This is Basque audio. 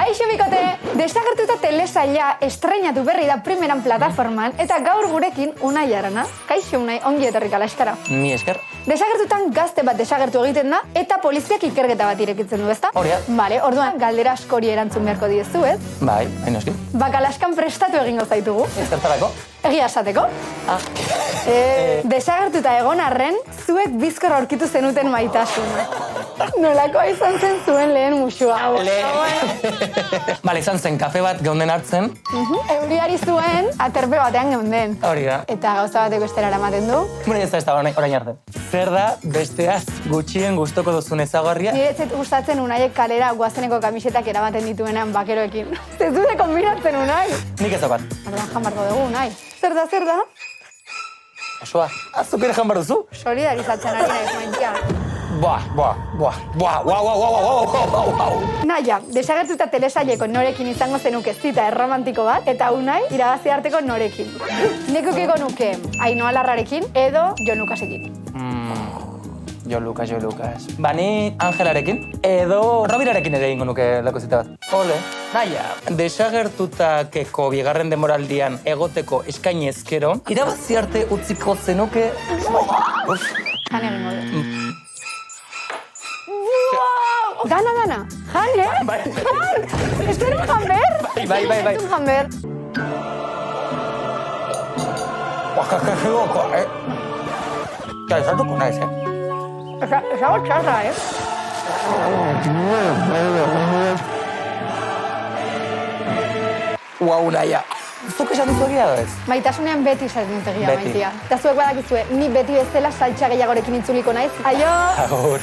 Kaixo bikote, desagertuta telesaila estreinatu berri da primeran plataforman eta gaur gurekin Unai Arana. Kaixo Unai, ongi etorri Kalaskara. Mi esker. Desagertutan gazte bat desagertu egiten da eta poliziak ikerketa bat irekitzen du, ezta? Hori da. Vale, orduan galdera askori erantzun beharko diezu, ez? Bai, hain noski. Kalaskan prestatu egingo zaitugu. Ezertarako? Egia esateko. Desagertuta egon arren, zuek bizkor aurkitu zenuten maitasuna. Nolakoa izan zen zuen lehen musua. Bale, izan zen kafe bat geunden hartzen. Euriari zuen, aterpe batean geunden. Hori da. Eta gauza bateko estera eramaten du. Bueno, ez da orain arte. Zer da, besteaz gutxien gustoko duzun ezagarria? Nire ez gustatzen Unaiek kalera guazeneko kamisetak eramaten dituenean bakeroekin. Ez dute kombinatzen Unai. Nik ez daukat. Orduan jan barko dugu, Unai. Zer da, zer da? Osoa, azuk ere jan behar duzu? Solidarizatzen ari naiz maintia. Naia, desagertuta telesaileko norekin izango zenuke zita erromantiko bat, eta Unai irabazi arteko norekin. Nekukeko nuke Ainhoa Larrarekin edo Jon Lukasekin. Jon Lukas. Bani Angelarekin edo Robirarekin ere ingo nuke lako zita bat. Ole. Naia, desagertutakeko bigarren demoraldian egoteko eskaini ezkero, irabazi arte utziko zenuke... Jan egingo du. Dana. Jan, eh? Bai. Jan! Ez duen jan behar? Bai. Ez duen jan behar. Sartuko naiz, eh? Ezago txarra, eh? Uau, naia. Zuk esan duzu egia da ez? Maitasunean beti esaten dut egia, Beti. maitia. Eta zuek badakizue, ni beti bezala saltxa gehiagorekin itzuliko naiz. Aio! Agur.